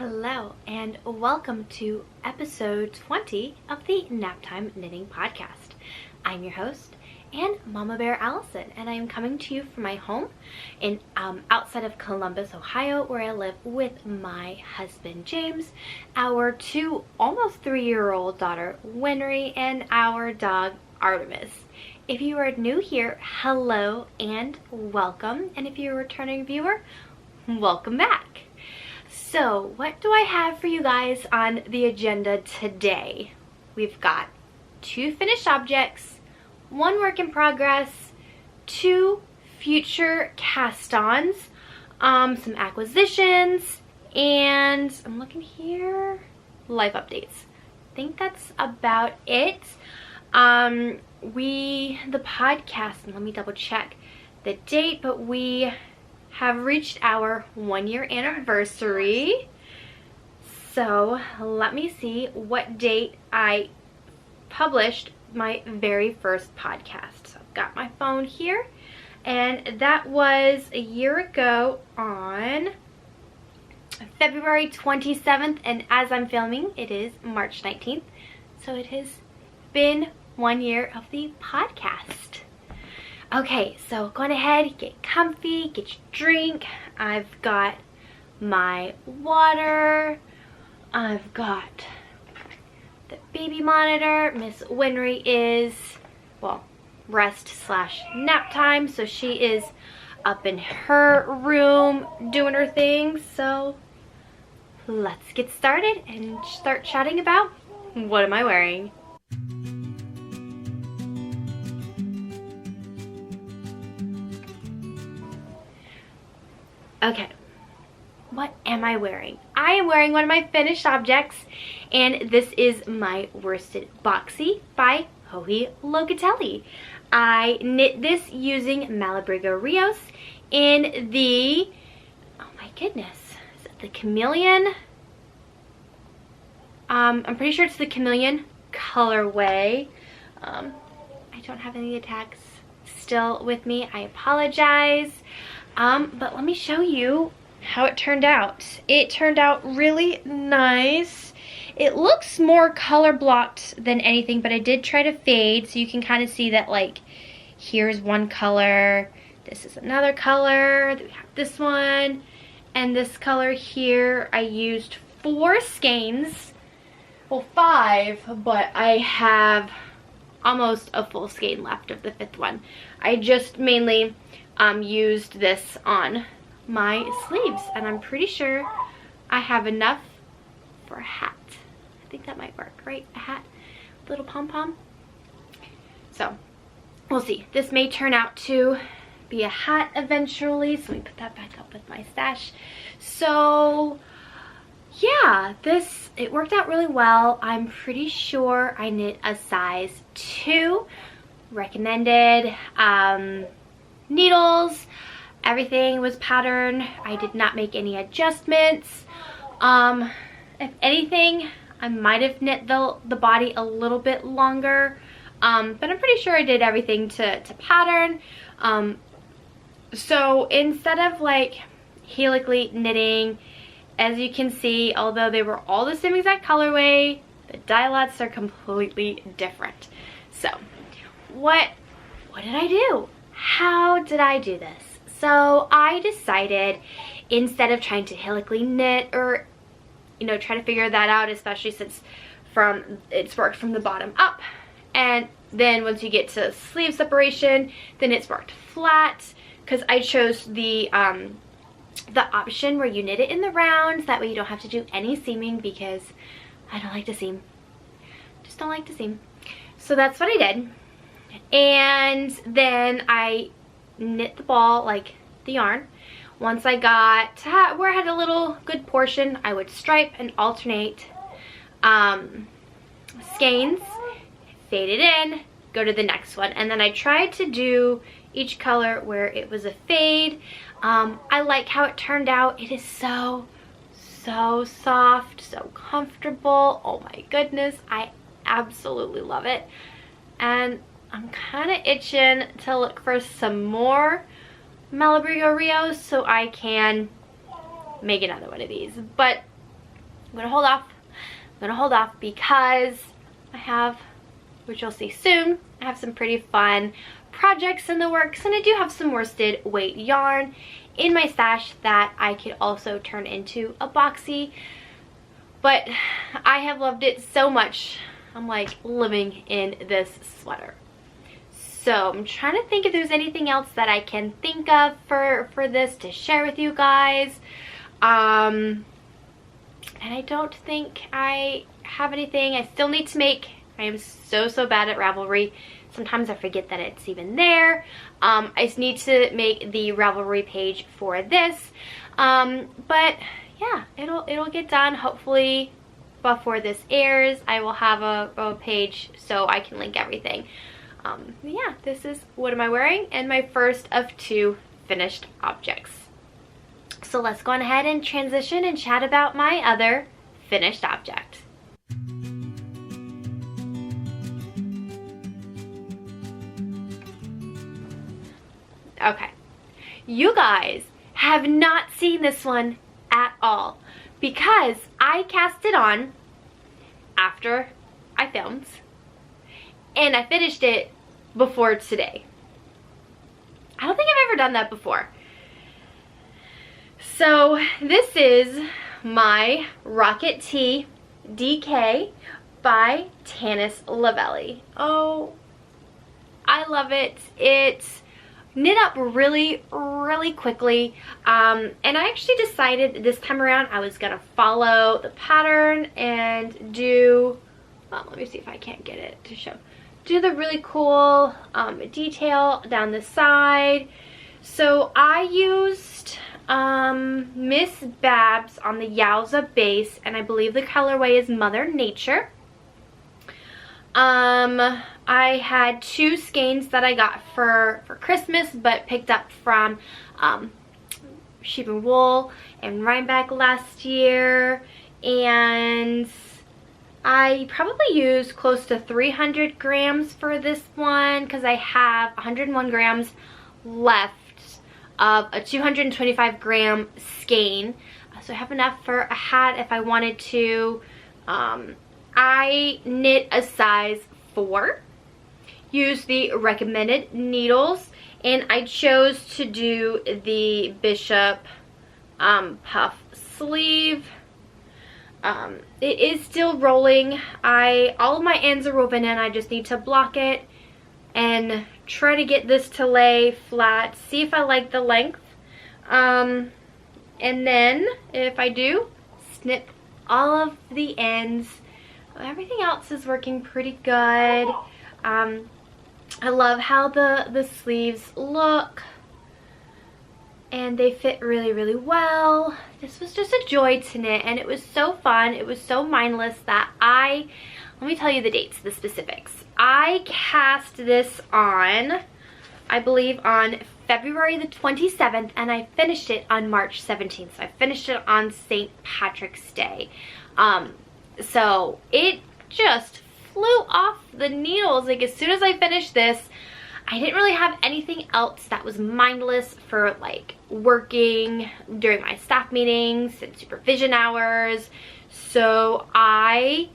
Hello and welcome to episode 20 of the Naptime Knitting Podcast. I'm your host and Mama Bear Allison, and I am coming to you from my home in outside of Columbus, Ohio, where I live with my husband James, our two almost 3-year-old daughter Winry, and our dog Artemis. If you are new here, hello and welcome, and if you're a returning viewer, welcome back. So what do I have for you guys on the agenda today? We've got 2 finished objects, 1 work in progress, 2 future cast-ons, some acquisitions, and I'm looking here, life updates. I think that's about it. The podcast, and let me double check the date, but we have reached our 1-year anniversary. So let me see what date I published my very first podcast. So I've got my phone here, and that was a year ago on February 27th, and as I'm filming it is March 19th, so it has been 1 year of the podcast. Okay, so go on ahead, get comfy, get your drink. I've got my water. I've got the baby monitor. Miss Winry is, well, rest/nap time, so she is up in her room doing her thing. So let's get started and start chatting about what am I wearing. Okay, what am I wearing? I am wearing one of my finished objects, and this is my worsted Boxy by Locatelli. I knit this using Malabrigo Rios in the, oh my goodness, is it the Chameleon? I'm pretty sure it's the Chameleon colorway. I don't have any of the tags still with me. I apologize. But let me show you how it turned out. It turned out really nice. It looks more color blocked than anything, but I did try to fade, so you can kind of see that, like, here's one color, this is another color, then we have this one, and this color here. I used 4 skeins, well 5, but I have almost a full skein left of the 5th one. I just mainly used this on my sleeves, and I'm pretty sure I have enough for a hat. I think that might work, right? A hat, little pom-pom. So we'll see. This may turn out to be a hat eventually, so let me put that back up with my stash. So yeah, it worked out really well. I'm pretty sure I knit a size 2, recommended. Needles, everything was patterned. I did not make any adjustments. If anything, I might have knit the body a little bit longer, but I'm pretty sure I did everything to pattern. So instead of like helically knitting, as you can see, although they were all the same exact colorway, the dye lots are completely different. So what did I do? How did I do this? So I decided, instead of trying to helically knit or, you know, try to figure that out, especially since it's worked from the bottom up, and then once you get to sleeve separation, then it's worked flat, because I chose the option where you knit it in the rounds. That way you don't have to do any seaming, because I don't like to seam. Just don't like to seam. So that's what I did. And then I knit the ball, like the yarn. Once I got to where I had a little good portion, I would stripe and alternate skeins, fade it in, go to the next one. And then I tried to do each color where it was a fade. I like how it turned out. It is so soft, so comfortable. Oh my goodness, I absolutely love it. And I'm kind of itching to look for some more Malabrigo Rios so I can make another one of these. But I'm gonna hold off. I'm gonna hold off because I have, which you'll see soon, I have some pretty fun projects in the works, and I do have some worsted weight yarn in my stash that I could also turn into a boxy. But I have loved it so much. I'm like living in this sweater. So I'm trying to think if there's anything else that I can think of for this to share with you guys. And I don't think I have anything. I still need to make, I am so bad at Ravelry. Sometimes I forget that it's even there. I just need to make the Ravelry page for this. But yeah, it'll get done hopefully before this airs. I will have a page so I can link everything. Yeah, this is what am I wearing, and my first of 2 finished objects. So let's go on ahead and transition and chat about my other finished object. Okay, you guys have not seen this one at all because I cast it on after I filmed and I finished it before today. I don't think I've ever done that before. So this is my Rocket Tee DK by Tanis Lavallee. Oh, I love it. It's knit up really quickly, and I actually decided this time around I was gonna follow the pattern and do, let me see if I can't get it to show, do the really cool detail down the side. So I used Miss Babs on the Yowza base, and I believe the colorway is Mother Nature. I had 2 skeins that I got for Christmas, but picked up from Sheep and Wool and Rhinebeck last year, and I probably used close to 300 grams for this one because I have 101 grams left of a 225 gram skein, so I have enough for a hat if I wanted to. I knit a size 4, used the recommended needles, and I chose to do the Bishop puff sleeve. It is still rolling. All of my ends are woven in. I just need to block it and try to get this to lay flat, see if I like the length, and then if I do, snip all of the ends. Everything else is working pretty good. I love how the sleeves look, and they fit really well. This was just a joy to knit, and it was so fun. It was so mindless that let me tell you the dates, the specifics. I cast this on, I believe, on February the 27th, and I finished it on March 17th. So I finished it on St. Patrick's Day. So it just flew off the needles. Like, as soon as I finished this, I didn't really have anything else that was mindless for like working during my staff meetings and supervision hours. So I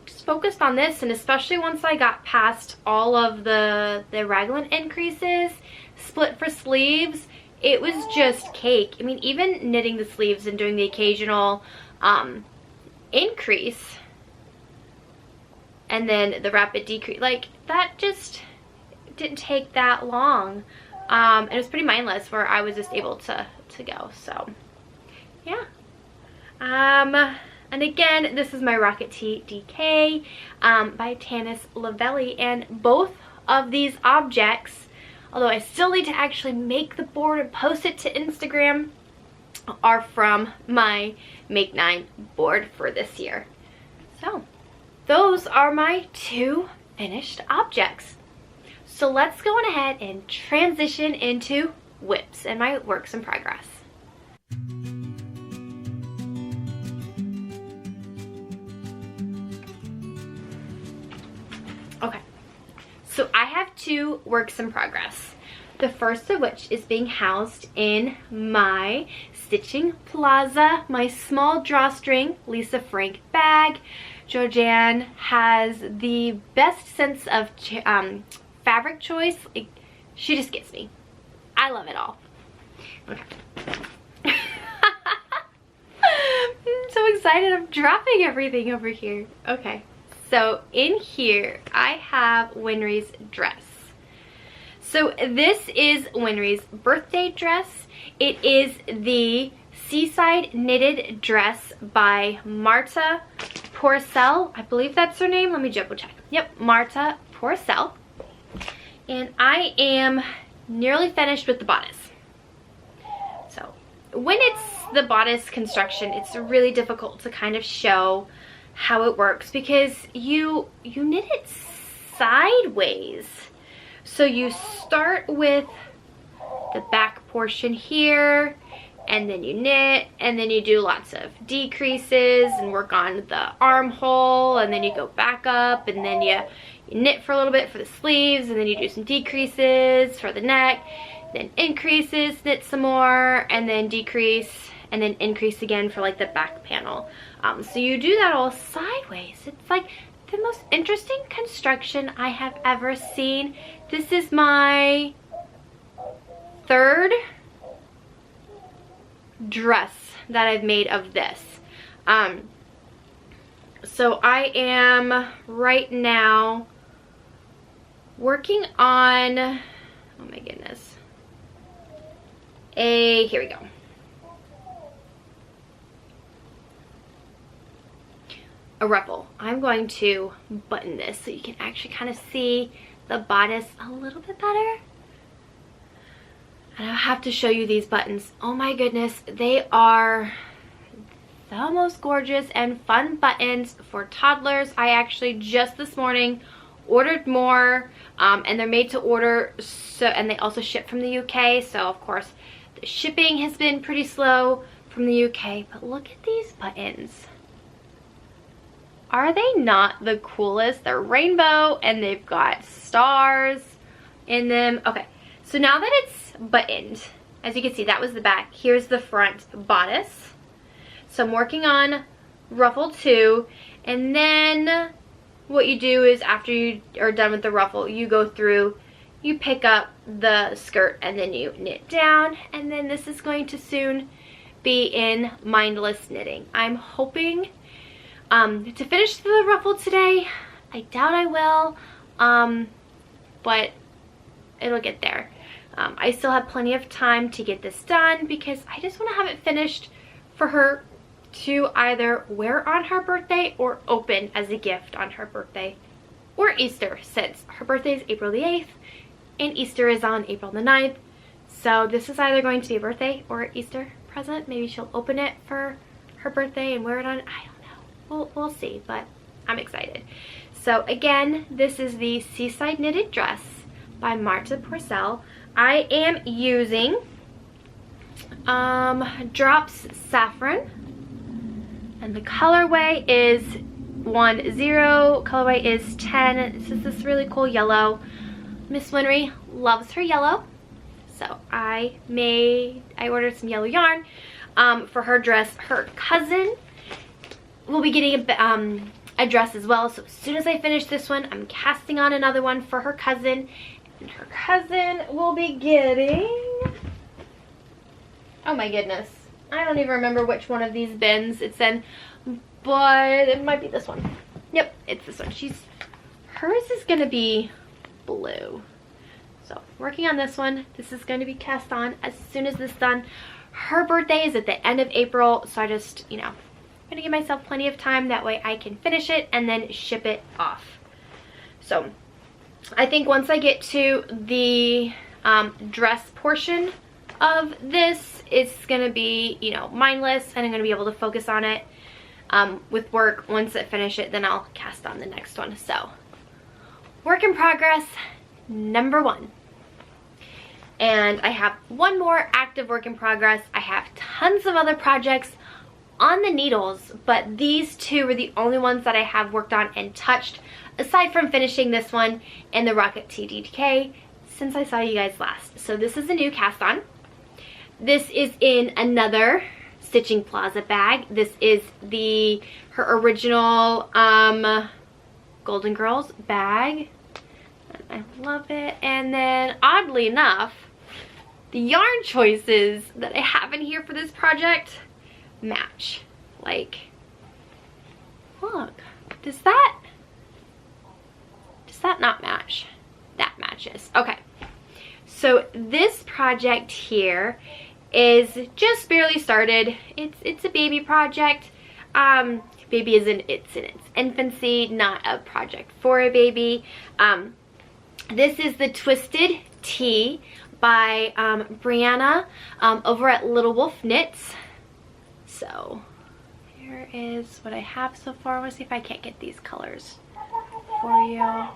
just focused on this, and especially once I got past all of the raglan increases, split for sleeves, it was just cake. I mean, even knitting the sleeves and doing the occasional increase and then the rapid decrease, like that just didn't take that long. It was pretty mindless where I was just able to go. So yeah, and again, this is my Rocket Tee DK by Tanis Lavallee, and both of these objects, although I still need to actually make the board and post it to Instagram, are from my Make 9 board for this year. So those are my 2 finished objects. So let's go on ahead and transition into whips and my works in progress. Okay, so I have 2 works in progress. The first of which is being housed in my Stitching Plaza, my small drawstring Lisa Frank bag. Joanne has the best sense of fabric choice. Like, she just gets me. I love it all. Okay. I'm so excited. I'm dropping everything over here. Okay. So in here, I have Winry's dress. So this is Winry's birthday dress. It is the Seaside knitted dress by Marta Porcel. I believe that's her name. Let me double check. Yep, Marta Porcel. And I am nearly finished with the bodice. So when it's the bodice construction, it's really difficult to kind of show how it works because you knit it sideways. So you start with the back portion here, and then you knit, and then you do lots of decreases and work on the armhole, and then you go back up, and then you knit for a little bit for the sleeves, and then you do some decreases for the neck, then increases, knit some more, and then decrease, and then increase again for like the back panel. So you do that all sideways. It's like the most interesting construction I have ever seen. This is my third dress that I've made of this. So I am right now working on, oh my goodness, here we go. A ruffle. I'm going to button this so you can actually kind of see the bodice a little bit better. And I'll have to show you these buttons. Oh my goodness, they are the most gorgeous and fun buttons for toddlers. I actually just this morning ordered more, and they're made to order, so, and they also ship from the UK, so of course the shipping has been pretty slow from the UK. But look at these buttons. Are they not the coolest? They're rainbow and they've got stars in them. Okay, so now that it's buttoned, as you can see, that was the back. Here's the front bodice. So I'm working on ruffle 2, and then what you do is after you are done with the ruffle, you go through, you pick up the skirt, and then you knit down, and then this is going to soon be in mindless knitting. I'm hoping to finish the ruffle today. I doubt I will, but it'll get there. I still have plenty of time to get this done because I just want to have it finished for her to either wear on her birthday or open as a gift on her birthday or Easter, since her birthday is April the 8th and Easter is on April the 9th. So this is either going to be a birthday or Easter present. Maybe she'll open it for her birthday and wear it on, I don't know. We'll see, but I'm excited. So again, this is the Seaside knitted dress by Marta Porcel. I am using Drops Saffron, and the colorway is 10, colorway is 10. This is this really cool yellow. Miss Winry loves her yellow, so I ordered some yellow yarn for her dress. Her cousin will be getting a dress as well, so as soon as I finish this one, I'm casting on another one for her cousin, and her cousin will be getting, oh my goodness, I don't even remember which one of these bins it's in, but it might be this one. Yep, it's this one. Hers is gonna be blue. So working on this one. This is going to be cast on as soon as this is done. Her birthday is at the end of April, so I just, you know, I'm gonna give myself plenty of time, that way I can finish it and then ship it off. So I think once I get to the dress portion of this, it's gonna be, you know, mindless, and I'm gonna be able to focus on it with work. Once I finish it, then I'll cast on the next one. So work in progress number 1. And I have one more active work in progress. I have tons of other projects on the needles, but these 2 are the only ones that I have worked on and touched, aside from finishing this one and the Rocket TDK since I saw you guys last. So this is a new cast on. This is in another Stitching Plaza bag. This is her original Golden Girls bag. I love it. And then oddly enough, the yarn choices that I have in here for this project match. Like, look, does that not match? That matches. Okay. So this project here is just barely started. It's a baby project. Baby is in its infancy, not a project for a baby. This is the Twisted Tee by Brianna over at Little Wolf Knits. So here is what I have so far. I want to see if I can't get these colors for you.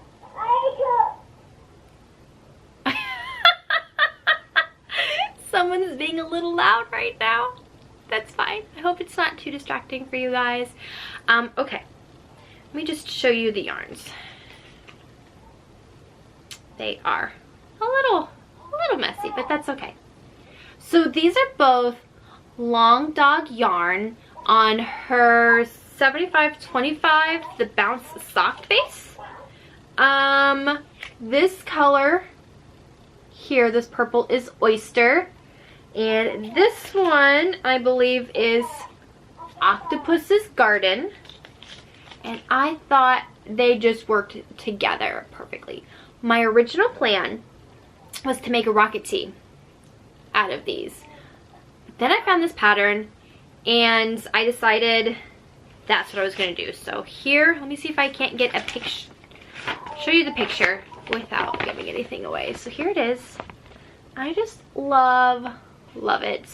Someone's being a little loud right now. That's fine. I hope it's not too distracting for you guys. Okay, let me just show you the yarns. They are a little messy, but that's okay. So these are both Long Dog yarn on her 7525, the Bounce Sock Base. This color here, this purple, is Oyster. And this one, I believe, is Octopus's Garden. And I thought they just worked together perfectly. My original plan was to make a rocket tee out of these. Then I found this pattern and I decided that's what I was going to do. So here, let me see if I can't get a picture, show you the picture without giving anything away. So here it is. I just love it.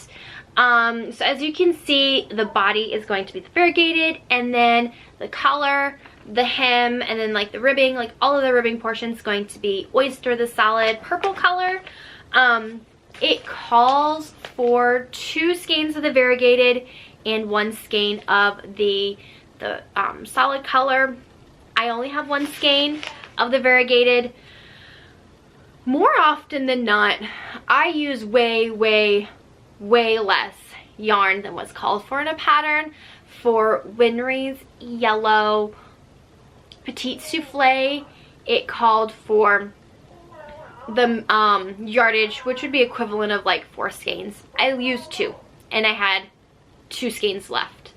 So as you can see, the body is going to be the variegated, and then the collar, the hem, and then like the ribbing, like all of the ribbing portions is going to be Oyster, the solid purple color. It calls for 2 skeins of the variegated and 1 skein of the solid color. I only have 1 skein of the variegated. More often than not, I use way less yarn than what's called for in a pattern. For Winry's yellow petite souffle, it called for the yardage, which would be equivalent of like 4 skeins. I used 2 and I had 2 skeins left.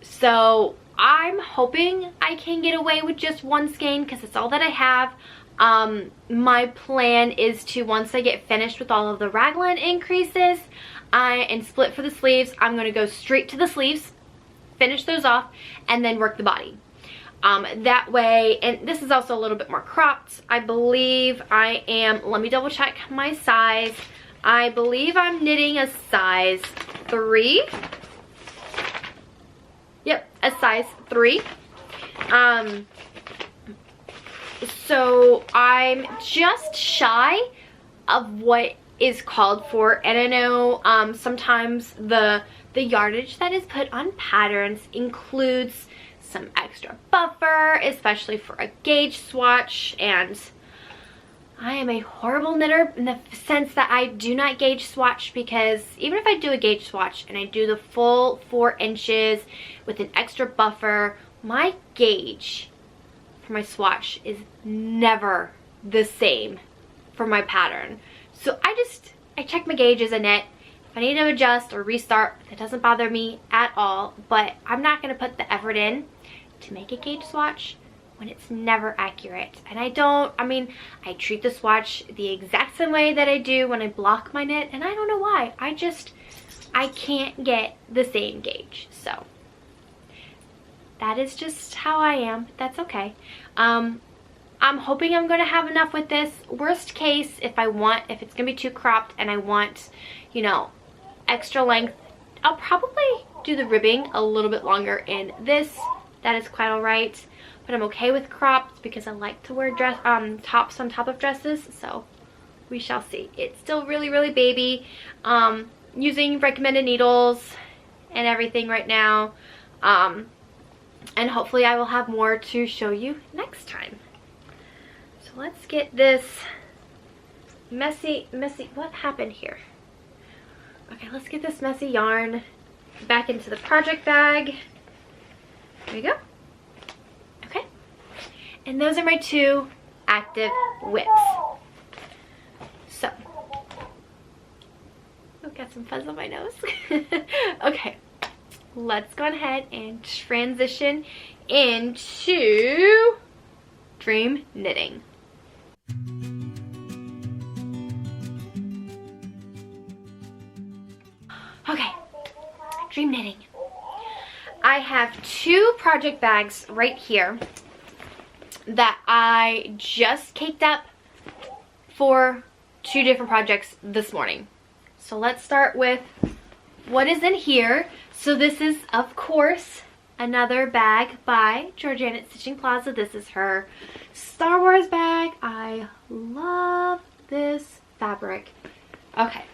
So I'm hoping I can get away with just 1 skein because it's all that I have. My plan is to, once I get finished with all of the raglan increases and split for the sleeves, I'm going to go straight to the sleeves, finish those off, and then work the body. That way, and this is also a little bit more cropped. I believe I am, let me double check my size. I believe I'm knitting a size 3. Yep, a size 3. So I'm just shy of what is called for, and I know sometimes the yardage that is put on patterns includes some extra buffer, especially for a gauge swatch, and I am a horrible knitter in the sense that I do not gauge swatch, because even if I do a gauge swatch and I do the full 4 inches with an extra buffer, my gauge for my swatch is never the same for my pattern. So I check my gauge as I knit. If I need to adjust or restart, that doesn't bother me at all, but I'm not going to put the effort in to make a gauge swatch when it's never accurate. And I treat the swatch the exact same way that I do when I block my knit, and I don't know why. I can't get the same gauge. So that is just how I am. That's okay. I'm hoping I'm going to have enough with this. Worst case, if it's going to be too cropped and I want, you know, extra length, I'll probably do the ribbing a little bit longer in this. That is quite alright. But I'm okay with cropped because I like to wear tops on top of dresses. So we shall see. It's still really baby. Using recommended needles and everything right now. And hopefully I will have more to show you next time. So let's get this messy, what happened here? Okay, let's get this messy yarn back into the project bag. There we go. Okay. And those are my 2 active whips. So, I've got some fuzz on my nose. Okay, let's go ahead and transition into dream knitting. Okay, dream knitting. I have 2 project bags right here that I just caked up for 2 different projects this morning. So let's start with what is in here. So this is, of course, another bag by Georgiana Stitching Plaza. This is her Star Wars bag. I love this fabric. Okay.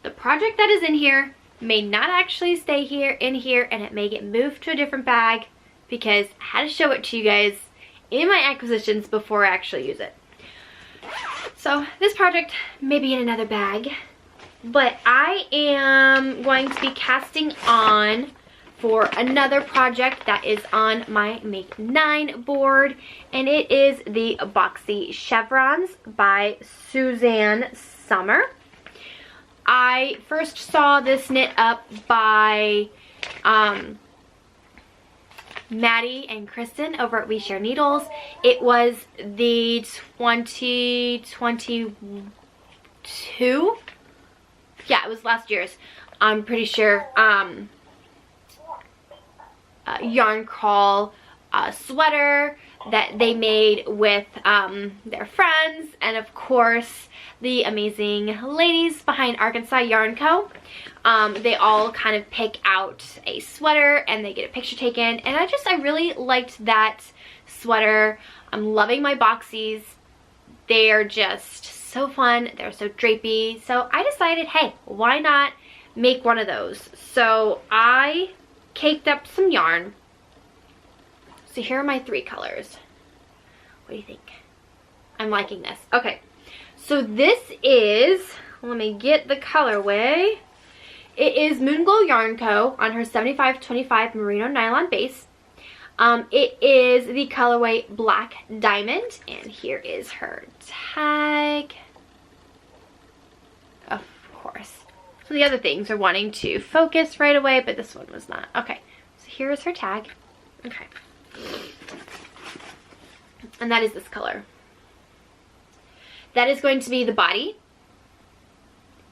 The project that is in here may not actually stay in here, and it may get moved to a different bag because I had to show it to you guys in my acquisitions before I actually use it. So this project may be in another bag, but I am going to be casting on for another project that is on my Make 9 board, and it is the Boxy Chevrons by Susanne Sommer. I first saw this knit up by Maddie and Kristen over at We Share Needles. It was the 2022. Yeah, it was last year's. I'm pretty sure. Yarn crawl sweater that they made with their friends, and of course the amazing ladies behind Arkansas Yarn Co. They all kind of pick out a sweater and they get a picture taken, and I really liked that sweater. I'm loving my boxies. They are just so fun. They're so drapey. So I decided, hey, why not make one of those? So I caked up some yarn. So here are my 3 colors. What do you think? I'm liking this. Okay, so this is, let me get the colorway. It is Moonglow Yarn Co. on her 75/25 merino nylon base. It is the colorway Black Diamond, and here is her tag. Of course. So the other things are wanting to focus right away, but this one was not. Okay, so here is her tag. Okay. And that is this color. That is going to be the body.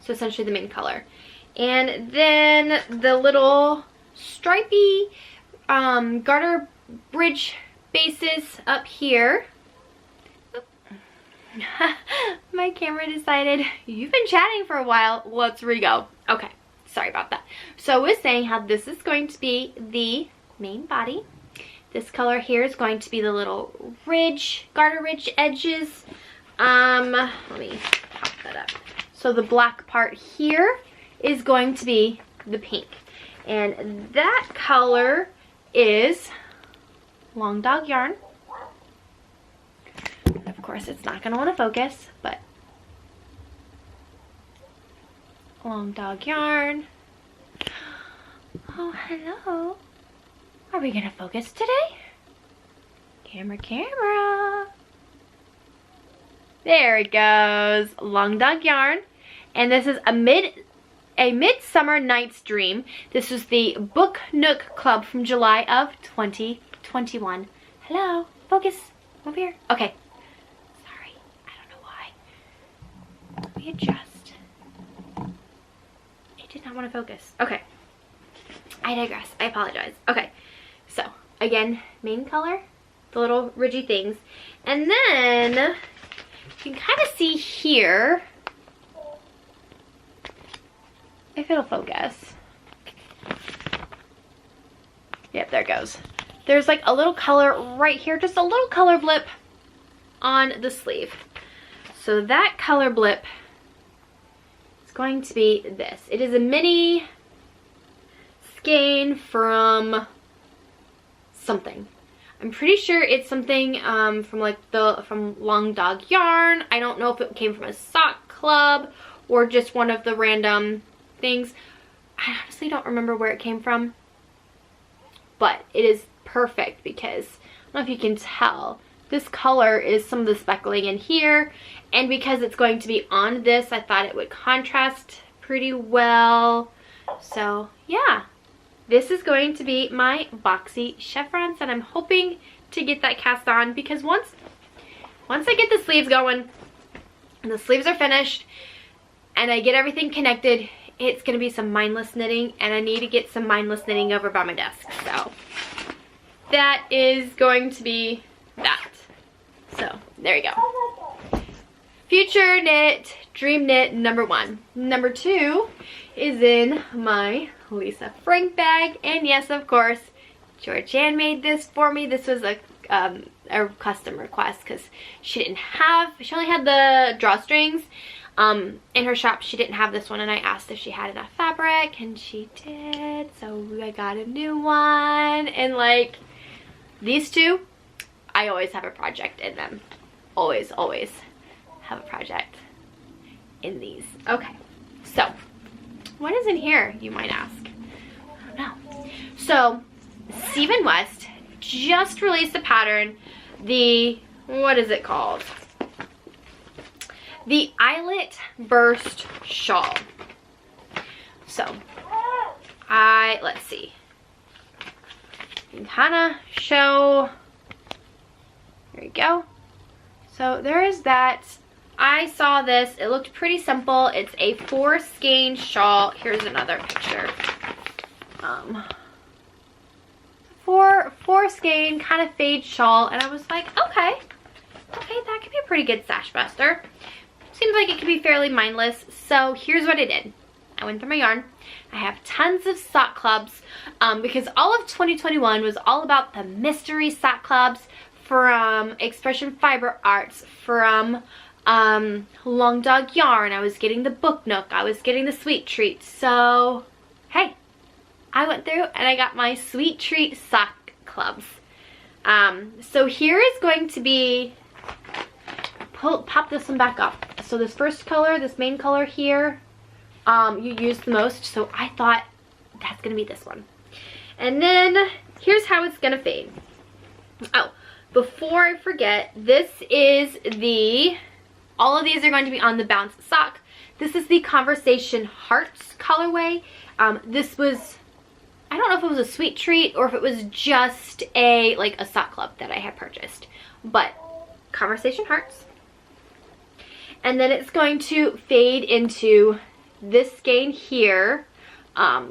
So essentially the main color. And then the little stripy garter bridge bases up here. My camera decided, you've been chatting for a while, let's re-go. Okay, sorry about that. So I was saying how this is going to be the main body. This color here is going to be the little ridge, garter ridge edges. Let me pop that up. So the black part here is going to be the pink. And that color is Long Dog yarn. Of course, it's not going to want to focus, but Long Dog yarn. Oh, hello. Are we going to focus today? Camera. There it goes. Long Dog yarn. And this is a Midsummer Night's Dream. This is the Book Nook Club from July of 2021. Hello. Focus. Over here. Okay. Sorry. I don't know why. Let me adjust. It did not want to focus. Okay. I digress. I apologize. Okay. So, again, main color. The little ridgy things. And then you can kind of see here, if it'll focus. Yep, there it goes. There's like a little color right here, just a little color blip on the sleeve. So that color blip is going to be this. It is a mini skein from something. I'm pretty sure it's something from Long Dog Yarn. I don't know if it came from a sock club or just one of the random things. I honestly don't remember where it came from, but it is perfect because, I don't know if you can tell, this color is some of the speckling in here, and because it's going to be on this, I thought it would contrast pretty well. So yeah, this is going to be my Boxy chevrons, and I'm hoping to get that cast on because once I get the sleeves going and the sleeves are finished and I get everything connected, it's going to be some mindless knitting, and I need to get some mindless knitting over by my desk. So that is going to be that. So there you go. Future knit, dream knit number 1. Number 2 is in my Lisa Frank bag, and yes, of course, Georgianne made this for me. This was a custom request because she only had the drawstrings in her shop. She didn't have this one, and I asked if she had enough fabric, and she did, so I got a new one. And like these two, I always have a project in them. Always have a project in these. Okay, so what is in here, you might ask? I don't know. So Stephen West just released a pattern, what is it called? The Eyelet Burst Shawl. So let's see. You can kind of show, there you go. So there is that. I saw this, it looked pretty simple. It's a 4 skein shawl. Here's another picture. Four skein kind of fade shawl, and I was like, okay, that could be a pretty good stash buster. Seems like it could be fairly mindless. So here's what I did. I went through my yarn. I have tons of sock clubs because all of 2021 was all about the mystery sock clubs from Expression Fiber Arts, from Long Dog Yarn. I was getting the Book Nook. I was getting the Sweet Treat. So hey, I went through and I got my Sweet Treat sock clubs. So here is going to be, pop this one back up. So this first color, this main color here, you use the most, so I thought that's gonna be this one. And then here's how it's gonna fade. Oh, before I forget, this is all of these are going to be on the Bounce sock. This is the Conversation Hearts colorway. This was, I don't know if it was a Sweet Treat or if it was just a sock club that I had purchased, but Conversation Hearts. And then it's going to fade into this skein here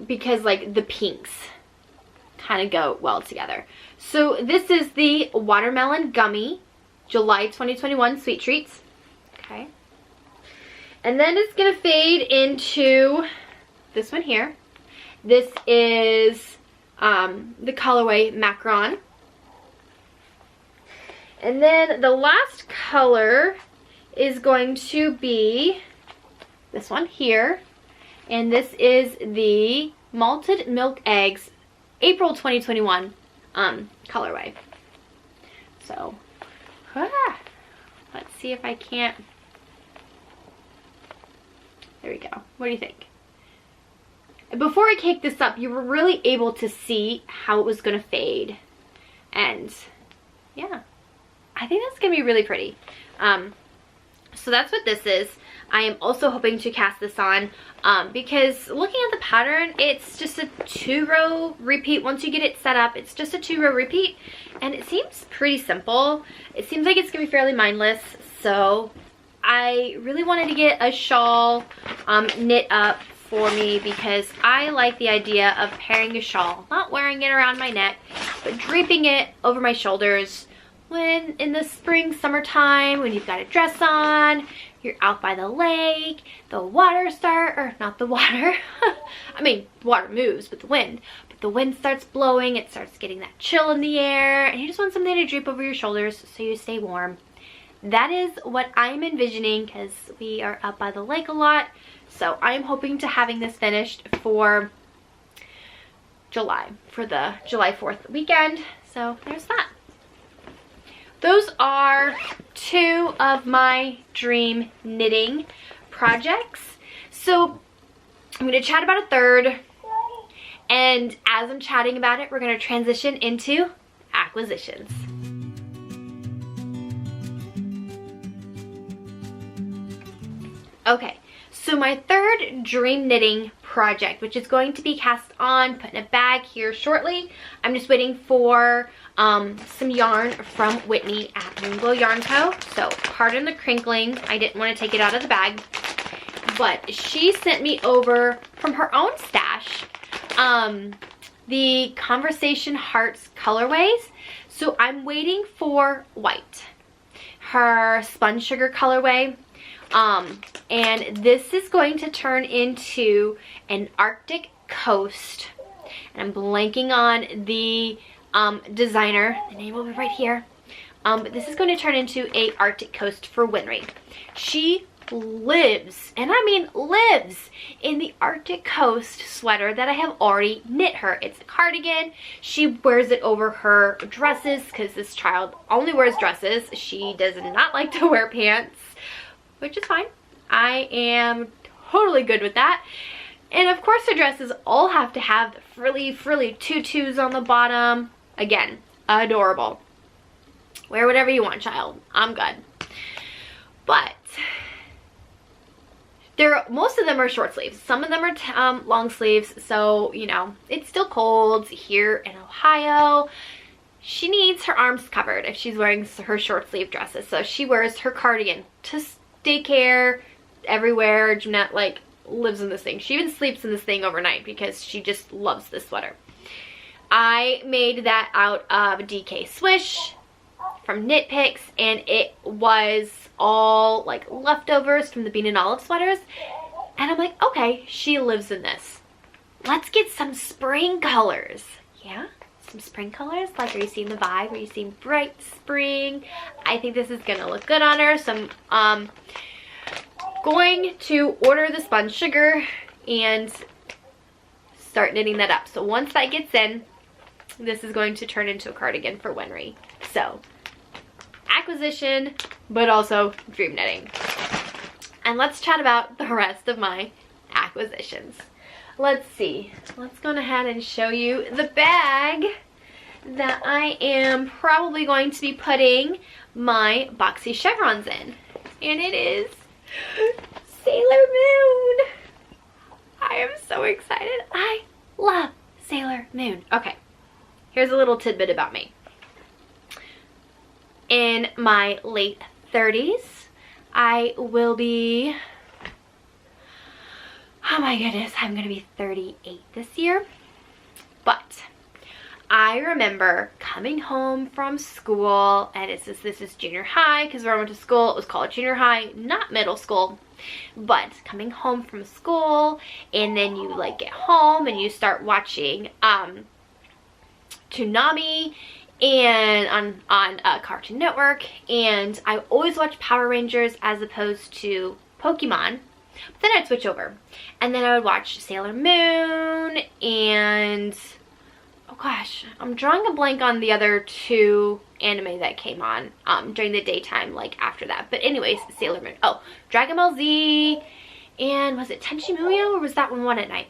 because like the pinks kind of go well together. So this is the Watermelon Gummy July 2021 Sweet Treats. Okay. And then it's going to fade into this one here. This is the colorway Macaron. And then the last color is going to be this one here. And this is the Malted Milk Eggs April 2021 colorway. So, let's see if I can't. There we go. What do you think? Before I caked this up, you were really able to see how it was going to fade. And yeah, I think that's going to be really pretty. So that's what this is. I am also hoping to cast this on because looking at the pattern, it's just a 2-row repeat. Once you get it set up, it's just a 2-row repeat, and it seems pretty simple. It seems like it's going to be fairly mindless, so I really wanted to get a shawl knit up for me because I like the idea of pairing a shawl, not wearing it around my neck, but draping it over my shoulders when in the spring, summertime, when you've got a dress on, you're out by the lake, the water not the water, I mean, water moves with the wind, but the wind starts blowing, it starts getting that chill in the air, and you just want something to drape over your shoulders so you stay warm. That is what I'm envisioning because we are up by the lake a lot, so I'm hoping to having this finished for July, for the July 4th weekend, so there's that. Those are 2 of my dream knitting projects. So I'm going to chat about a third. And as I'm chatting about it, we're going to transition into acquisitions. Okay, so my third dream knitting project, which is going to be cast on, put in a bag here shortly. I'm just waiting for some yarn from Whitney at Rainbow Yarn Co. So pardon the crinkling, I didn't want to take it out of the bag. But she sent me over from her own stash the Conversation Hearts colorways. So I'm waiting for white, her Spun Sugar colorway. And this is going to turn into an Arctic Coast. And I'm blanking on the designer. The name will be right here. But this is going to turn into a Arctic Coast for Winry. She lives, and I mean lives, in the Arctic Coast sweater that I have already knit her. It's a cardigan. She wears it over her dresses because this child only wears dresses. She does not like to wear pants, which is fine. I am totally good with that. And of course her dresses all have to have the frilly tutus on the bottom. Again, adorable. Wear whatever you want, child. I'm good. But most of them are short sleeves. Some of them are long sleeves. So, you know, it's still cold here in Ohio. She needs her arms covered if she's wearing her short sleeve dresses. So she wears her cardigan to daycare, everywhere. Jeanette like lives in this thing. She even sleeps in this thing overnight because she just loves this sweater. I made that out of DK Swish from Knit Picks, and it was all like leftovers from the Bean and Olive sweaters. And I'm like, okay, she lives in this. Let's get some spring colors. Yeah? Some spring colors. Like, are you seeing the vibe? Are you seeing bright spring? I think this is gonna look good on her. So I'm going to order the Spun Sugar and start knitting that up. So once that gets in, this is going to turn into a cardigan for Winry. So acquisition, but also dream knitting. And let's chat about the rest of my acquisitions. Let's see. Let's go ahead and show you the bag that I am probably going to be putting my Boxy chevrons in. And it is Sailor Moon. I am so excited. I love Sailor Moon. Okay, here's a little tidbit about me. In my late 30s, I will be, oh my goodness, I'm gonna be 38 this year. But I remember coming home from school, and this is junior high, because where I went to school, it was called junior high, not middle school. But coming home from school, and then you like get home and you start watching Toonami and on Cartoon Network, and I always watch Power Rangers as opposed to Pokemon. But then I'd switch over, and then I would watch Sailor Moon, and oh gosh, I'm drawing a blank on the other two anime that came on during the daytime, like after that. But anyways, Sailor Moon. Oh, Dragon Ball Z, and was it Tenchi Muyo, or was that one at night?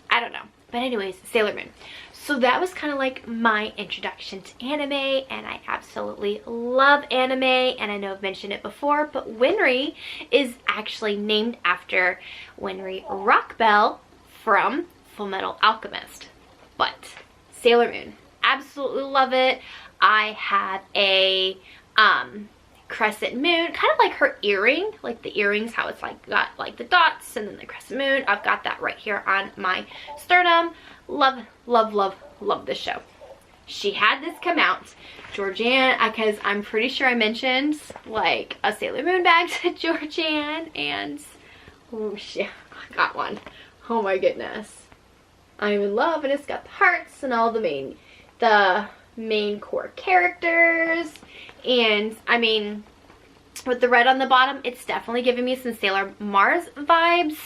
I don't know. But anyways, Sailor Moon. So that was kind of like my introduction to anime, and I absolutely love anime, and I know I've mentioned it before, but Winry is actually named after Winry Rockbell from Fullmetal Alchemist. But Sailor Moon, absolutely love it. I have a crescent moon, kind of like her earring, like the earrings, how it's like got like the dots and then the crescent moon. I've got that right here on my sternum. Love, love, love, love this show. She had this come out, Georgianne, because I'm pretty sure I mentioned like a Sailor Moon bag to Georgianne, and oh shit, I got one. Oh my goodness, I'm in love, and it's got the hearts and all the main core characters. And I mean, with the red on the bottom, it's definitely giving me some Sailor Mars vibes.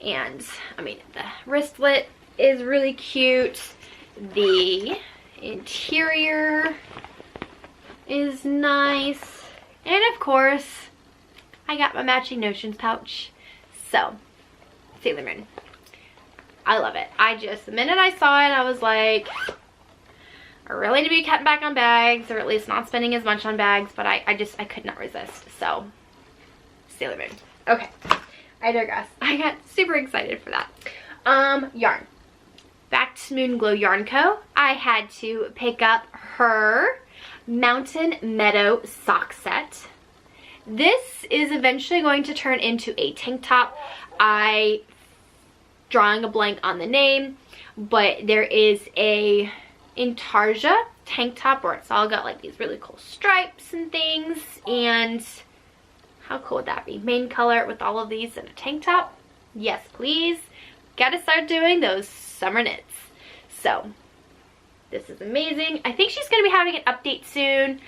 And I mean, the wristlet is really cute. The interior is nice. And of course, I got my matching notions pouch. So, Sailor Moon. I love it. The minute I saw it, I was like, I really need to be cutting back on bags, or at least not spending as much on bags, but I could not resist. So, Sailor Moon. Okay, I digress. I got super excited for that. Yarn. Back to Moon Glow Yarn Co. I had to pick up her Mountain Meadow sock set. This is eventually going to turn into a tank top. Drawing a blank on the name, but there is a Intarsia tank top where it's all got like these really cool stripes and things, and how cool would that be? Main color with all of these in a tank top? Yes, please. Gotta start doing those summer knits. So this is amazing. I think she's gonna be having an update soon.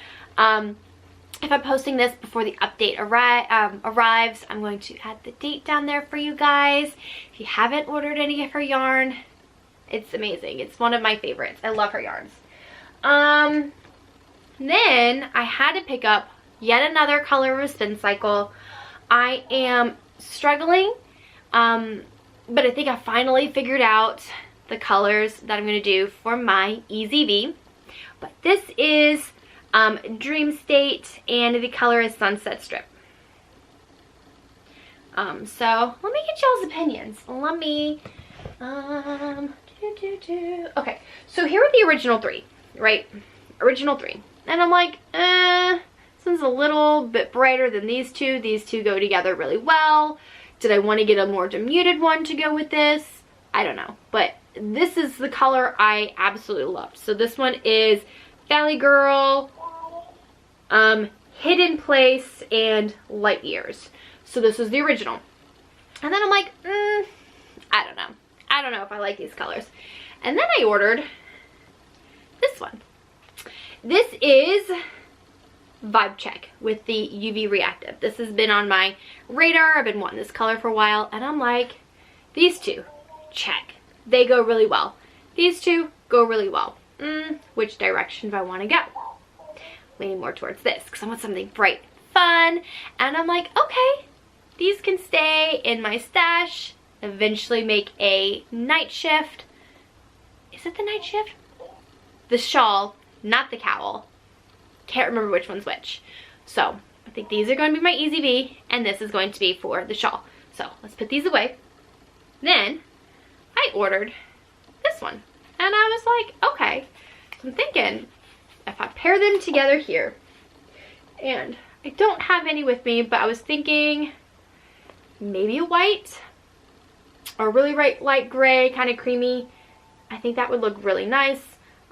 If I'm posting this before the update arrives, I'm going to add the date down there for you guys. If you haven't ordered any of her yarn, it's amazing. It's one of my favorites. I love her yarns. Then I had to pick up yet another color of a spin cycle. I am struggling, but I think I finally figured out the colors that I'm going to do for my EZV. But this is Dream State, and the color is Sunset Strip. So let me get y'all's opinions. Okay, so here are the original three, right? Original three. And I'm like, this one's a little bit brighter than these two. These two go together really well. Did I want to get a more muted one to go with this? I don't know. But this is the color I absolutely loved. So this one is Valley Girl, Hidden Place, and Light Years. So this is the original. And then I'm like, I don't know. I don't know if I like these colors. And then I ordered this one. This is Vibe Check with the UV Reactive. This has been on my radar. I've been wanting this color for a while. And I'm like, these two, check. They go really well. These two go really well. Which direction do I want to go? Leaning more towards this because I want something bright, fun. And I'm like, okay, these can stay in my stash. Eventually make a night shift. Is it the night shift? The shawl, not the cowl. Can't remember which one's which. So I think these are going to be my EZV, and this is going to be for the shawl. So let's put these away. Then I ordered this one, and I was like, okay. So I'm thinking, if I pair them together here, and I don't have any with me, but I was thinking maybe a white or really light gray, kind of creamy. I think that would look really nice.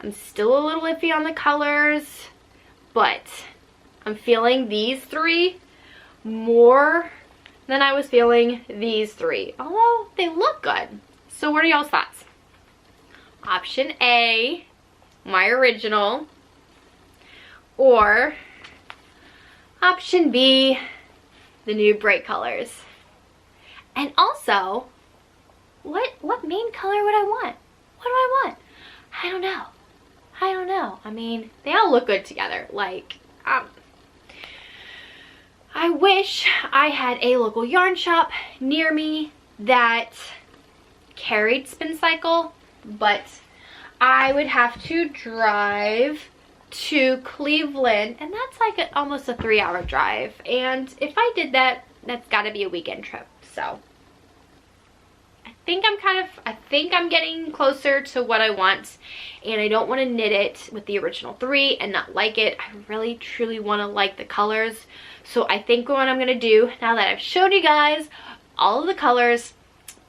I'm still a little iffy on the colors, but I'm feeling these three more than I was feeling these three, although they look good. So what are y'all's thoughts? Option A, my original, or option B, the new bright colors. And also, what main color would I want? What do I want? I don't know. I don't know. I mean, they all look good together. Like, I wish I had a local yarn shop near me that carried Spin Cycle, but I would have to drive to Cleveland, and that's like almost a 3-hour drive. And if I did that, that's got to be a weekend trip. So I think I'm getting closer to what I want, and I don't want to knit it with the original three and not like it. I really truly want to like the colors. So I think what I'm going to do, now that I've showed you guys all of the colors,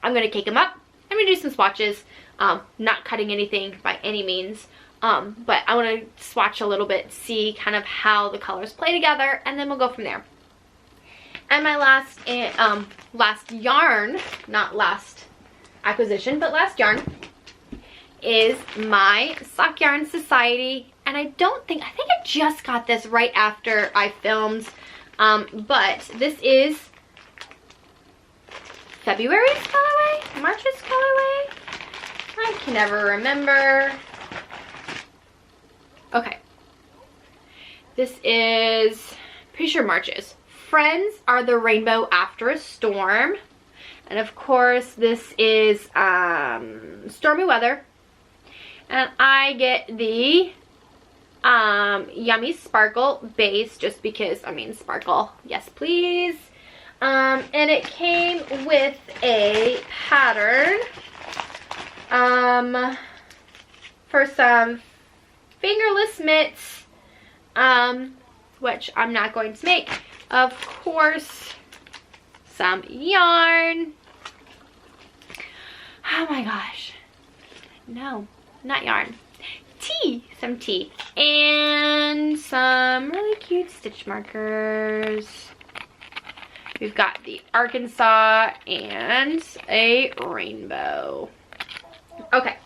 I'm going to cake them up. I'm going to do some swatches, not cutting anything by any means, but I want to swatch a little bit, see kind of how the colors play together, and then we'll go from there. And my last yarn, not last acquisition, but last yarn, is my Sock Yarn Society. And I think I just got this right after I filmed, but this is February's colorway? March's colorway? I can never remember. Okay. This is, pretty sure March's. Friends Are the Rainbow After a Storm. And of course, this is Stormy Weather. And I get the Yummy Sparkle base just because, I mean, sparkle, yes please. And it came with a pattern for some fingerless mitts, which I'm not going to make. Of course, some yarn. Oh my gosh. No, not yarn. Tea. Some tea. And some really cute stitch markers. We've got the Arkansas and a rainbow. Okay.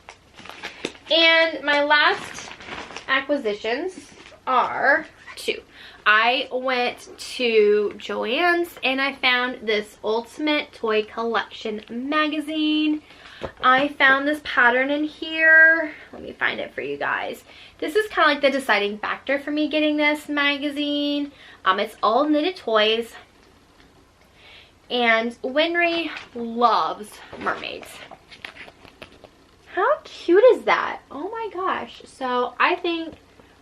And my last acquisitions are two. I went to Joann's and I found this Ultimate Toy Collection magazine. I found this pattern in here. Let me find it for you guys. This is kind of like the deciding factor for me getting this magazine. It's all knitted toys. And Winry loves mermaids. How cute is that? Oh my gosh. So I think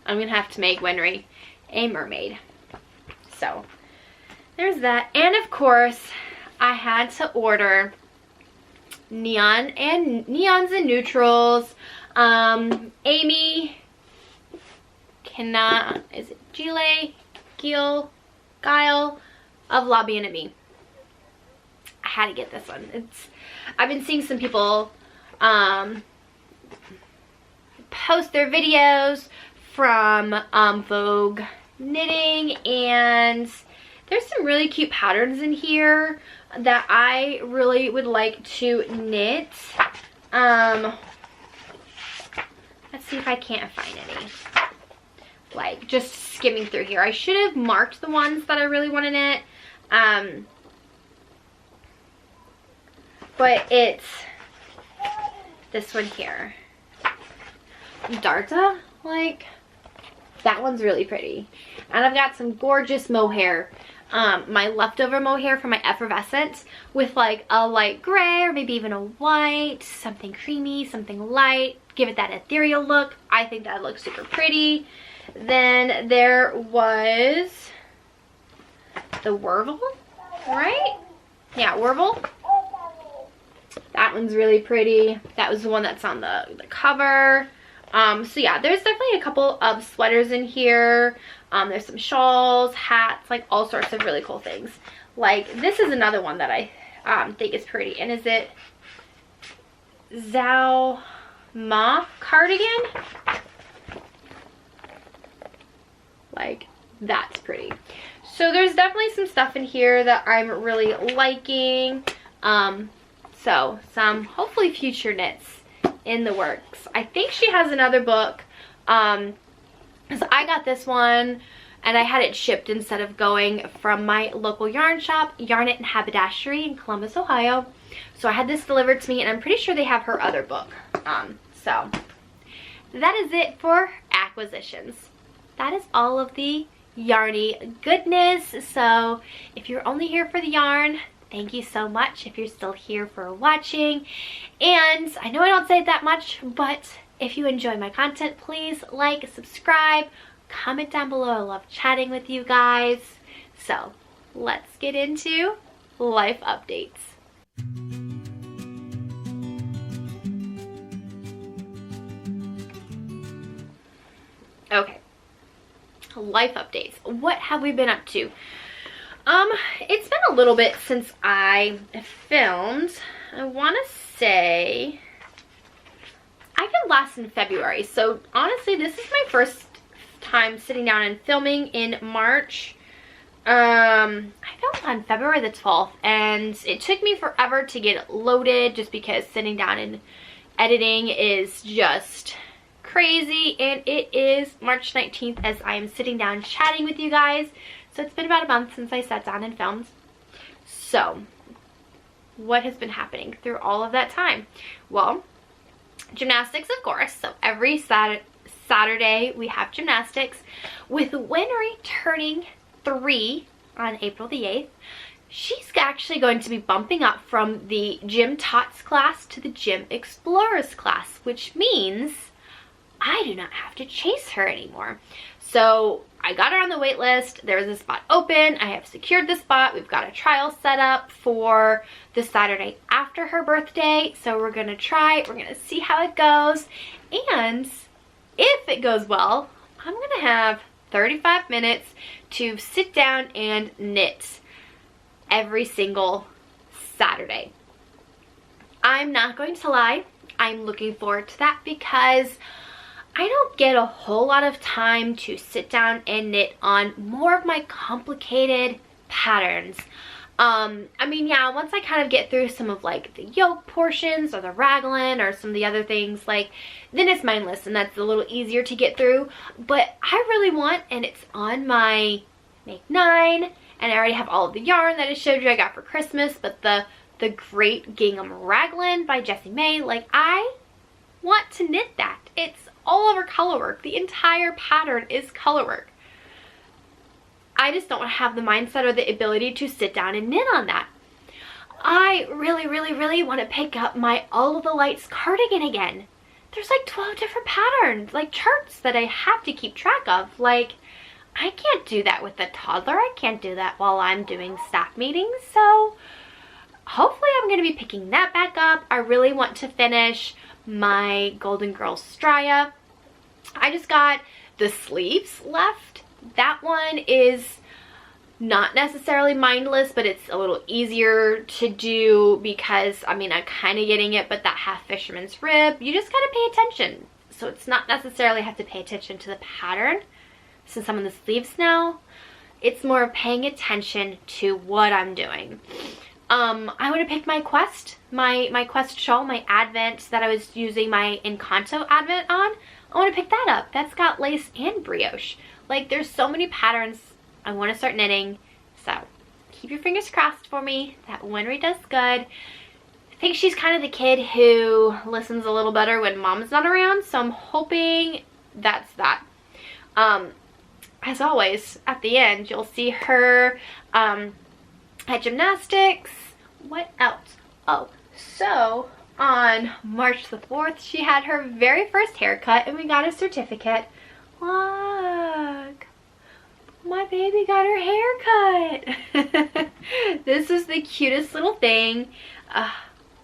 I'm going to have to make Winry a mermaid. So there's that. And of course, I had to order neons and neutrals. Amy cannot, is it Guile of La Bien-Aimée. I had to get this one. I've been seeing some people post their videos from Vogue Knitting, and there's some really cute patterns in here that I really would like to knit. Let's see if I can't find any. Like, just skimming through here. I should have marked the ones that I really want to knit. But it's this one here. Darta, like, that one's really pretty. And I've got some gorgeous mohair. My leftover mohair from my effervescent with like a light gray or maybe even a white, something creamy, something light, give it that ethereal look. I think that looks super pretty. Then there was the Wervel, right? Yeah, Wervel. That one's really pretty. That was the one that's on the cover. So yeah, there's definitely a couple of sweaters in here. There's some shawls, hats, like all sorts of really cool things. Like this is another one that I think is pretty. And is it Zhao Ma cardigan? Like, that's pretty. So there's definitely some stuff in here that I'm really liking. So some hopefully future knits in the works. I think she has another book. So I got this one and I had it shipped instead of going from my local yarn shop, Yarn It and Haberdashery in Columbus, Ohio. So I had this delivered to me and I'm pretty sure they have her other book. So that is it for acquisitions. That is all of the yarny goodness. So if you're only here for the yarn, thank you so much if you're still here for watching. And I know I don't say it that much, but if you enjoy my content, please like, subscribe, comment down below. I love chatting with you guys. So let's get into life updates. Okay, life updates. What have we been up to? It's been a little bit since I filmed. I want to say I filmed last in February. So honestly, this is my first time sitting down and filming in March. I filmed on February the 12th and it took me forever to get loaded just because sitting down and editing is just crazy. And it is March 19th as I am sitting down chatting with you guys. So it's been about a month since I sat down and filmed. So what has been happening through all of that time? Well, gymnastics, of course. So every Saturday we have gymnastics with Winry turning 3 on April the 8th. she's actually going to be bumping up from the Gym Tots class to the Gym Explorers class, which means I do not have to chase her anymore. So I got her on the wait list. There was a spot open. I have secured the spot. We've got a trial set up for the Saturday after her birthday. So we're gonna try, we're gonna see how it goes. And if it goes well, I'm gonna have 35 minutes to sit down and knit every single Saturday. I'm not going to lie, I'm looking forward to that because I don't get a whole lot of time to sit down and knit on more of my complicated patterns. I mean, yeah, once I kind of get through some of like the yoke portions or the raglan or some of the other things, like, then it's mindless and that's a little easier to get through. But I really want, and it's on my Make 9, and I already have all of the yarn that I showed you I got for Christmas, but the Great Gingham Raglan by Jessie May, like, I want to knit that. It's all over color work. The entire pattern is color work. I just don't have the mindset or the ability to sit down and knit on that. I really, really, really want to pick up my All of the Lights cardigan again. There's like 12 different patterns, like charts that I have to keep track of. Like, I can't do that with a toddler. I can't do that while I'm doing staff meetings. So hopefully I'm going to be picking that back up. I really want to finish my Golden Girls Straya. I just got the sleeves left. That one is not necessarily mindless, but it's a little easier to do because, I mean, I'm kind of getting it, but that half fisherman's rib, you just got to pay attention. So it's not necessarily have to pay attention to the pattern since I'm on the sleeves now. It's more of paying attention to what I'm doing. I want to pick my Quest, my Quest shawl, my Advent that I was using my Encanto Advent on. I want to pick that up. That's got lace and brioche. Like, there's so many patterns I want to start knitting. So keep your fingers crossed for me that Winry does good. I think she's kind of the kid who listens a little better when mom's not around, so I'm hoping that's that. As always, at the end, you'll see her at gymnastics. What else? Oh, so on March the 4th, she had her very first haircut and we got a certificate. Look, my baby got her haircut. This is the cutest little thing.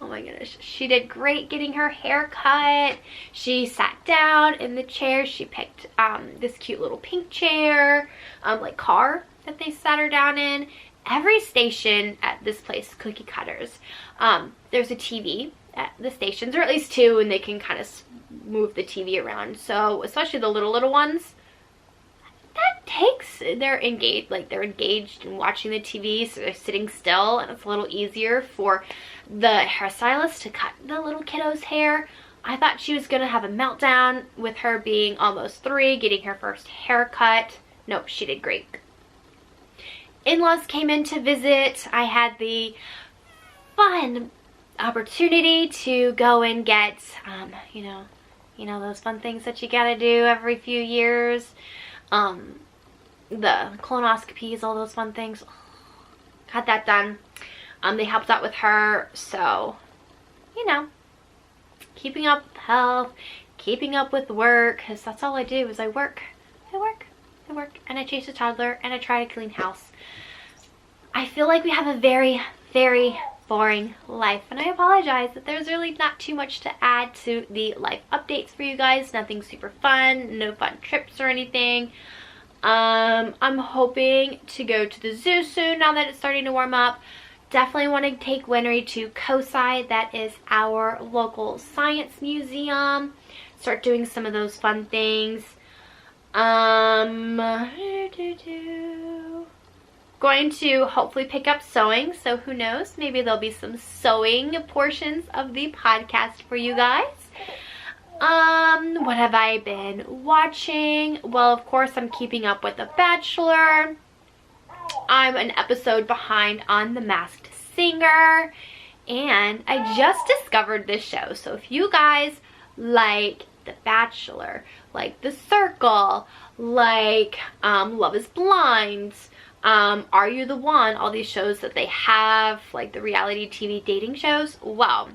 Oh my goodness, she did great getting her hair cut. She sat down in the chair. She picked this cute little pink chair, like car that they sat her down in. Every station at this place, Cookie Cutters, there's a TV at the stations, or at least 2, and they can kind of move the TV around. So especially the little ones, that takes, they're engaged in watching the TV, so they're sitting still, and it's a little easier for the hairstylist to cut the little kiddo's hair. I thought she was gonna have a meltdown with her being almost 3, getting her first haircut. Nope, she did great. In-laws came in to visit. I had the fun opportunity to go and get, you know those fun things that you gotta do every few years. The colonoscopies, all those fun things. Got that done. They helped out with her, so, you know, keeping up with health, keeping up with work, because that's all I do is I work, and I chase a toddler, and I try to clean house. I feel like we have a very, very boring life, and I apologize that there's really not too much to add to the life updates for you guys. Nothing super fun, no fun trips or anything. I'm hoping to go to the zoo soon now that it's starting to warm up. Definitely want to take Winry to Seaside. That is our local science museum. Start doing some of those fun things. Going to hopefully pick up sewing, so who knows, maybe there'll be some sewing portions of the podcast for you guys. What have I been watching? Well, of course, I'm keeping up with The Bachelor. I'm an episode behind on The Masked Singer, and I just discovered this show. So if you guys like The Bachelor, like The Circle, like Love is Blind, Are You the One, all these shows that they have, like the reality TV dating shows. Well,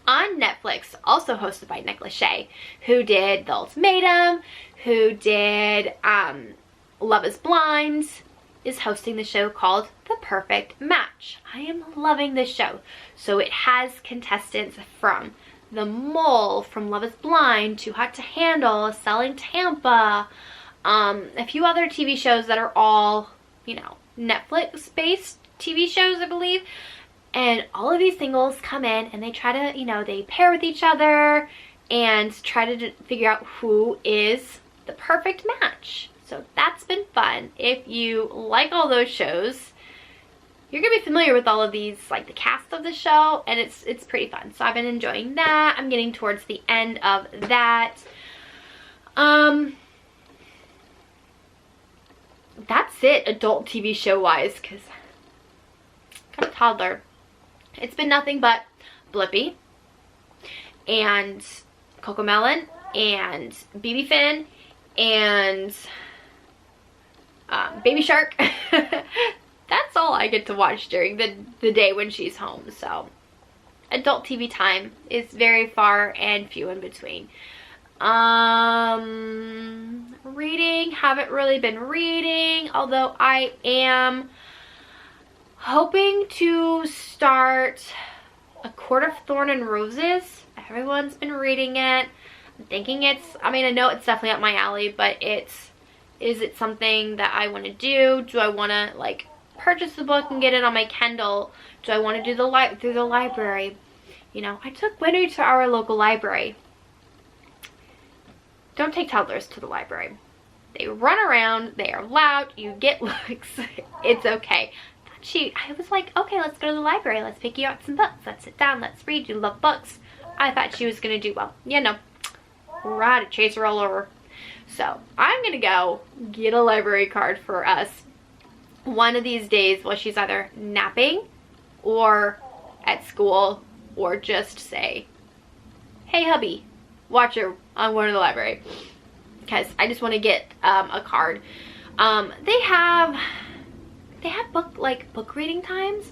on Netflix, also hosted by Nick Lachey, who did The Ultimatum, who did Love is Blind, is hosting the show called The Perfect Match. I am loving this show. So it has contestants from The Mole, from Love is Blind, Too Hot to Handle, Selling Tampa, a few other TV shows that are all, you know, Netflix-based TV shows, I believe. And all of these singles come in and they try to, you know, they pair with each other and try to figure out who is the perfect match. So that's been fun. If you like all those shows, you're gonna be familiar with all of these, like the cast of the show, and it's pretty fun. So I've been enjoying that. I'm getting towards the end of that. That's it, adult TV show wise, because I got a toddler. It's been nothing but Blippi and Cocomelon and BB Finn and Baby Shark. That's all I get to watch during the day when she's home. So adult TV time is very far and few in between. Reading, haven't really been reading, although I am hoping to start A Court of Thorn and Roses. Everyone's been reading it. I'm thinking I mean, I know it's definitely up my alley, but is it something that I want to do? Do I want to like purchase the book and get it on my Kindle? Do I want to do through the library? You know, I took Winnie to our local library. Don't take toddlers to the library. They run around, they are loud, you get looks. It's okay. I was like, okay, let's go to the library. Let's pick you out some books. Let's sit down. Let's read. You love books. I thought she was going to do well. Yeah, no. Right, to chase her all over. So I'm going to go get a library card for us one of these days while she's either napping or at school, or just say, hey, hubby, watch her on one of the library. Because I just want to get a card. They have book reading times.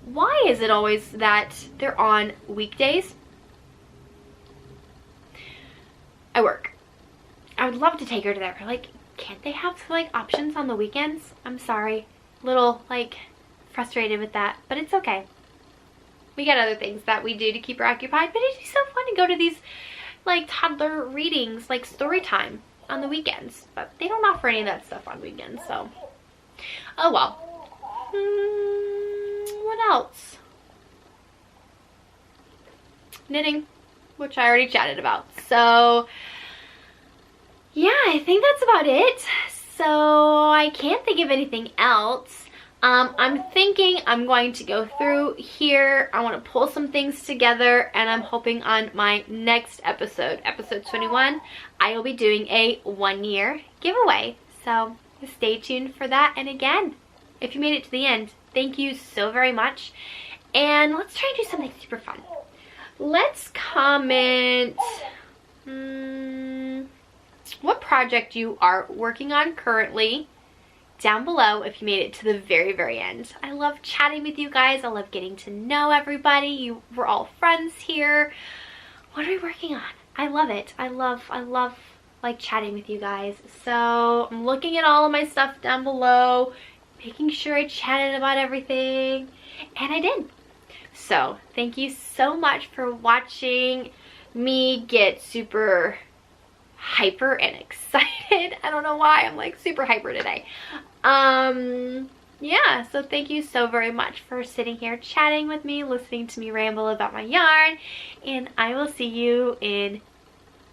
Why is it always that they're on weekdays? I work. I would love to take her to there. Like, can't they have like options on the weekends? I'm sorry. Little like frustrated with that, but it's okay. We got other things that we do to keep her occupied, but it's so fun to go to these like toddler readings, like story time on the weekends. But they don't offer any of that stuff on weekends, so oh well. What else? Knitting, which I already chatted about. So yeah, I think that's about it. So I can't think of anything else. I'm thinking I'm going to go through here. I want to pull some things together, and I'm hoping on my next episode, episode 21, I will be doing a 1-year giveaway. So stay tuned for that. And again, if you made it to the end, thank you so very much. And let's try and do something super fun. Let's comment what project you are working on currently down below if you made it to the very, very end. I love chatting with you guys. I love getting to know everybody. We're all friends here. What are we working on? I love it. I love like chatting with you guys. So I'm looking at all of my stuff down below, making sure I chatted about everything, and I did. So thank you so much for watching me get super hyper and excited. I don't know why I'm like super hyper today. Yeah, so thank you so very much for sitting here chatting with me, listening to me ramble about my yarn, and I will see you in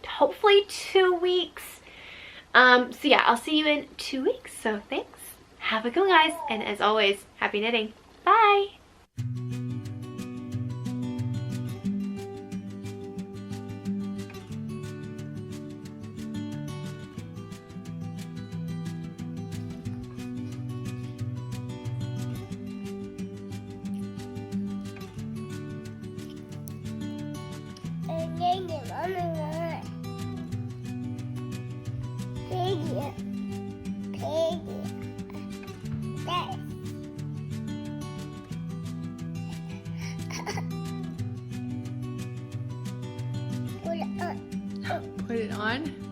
hopefully 2 weeks. So yeah, I'll see you in 2 weeks. So thanks. Have a good one, guys, and as always, happy knitting. Bye. Thank you. put it on.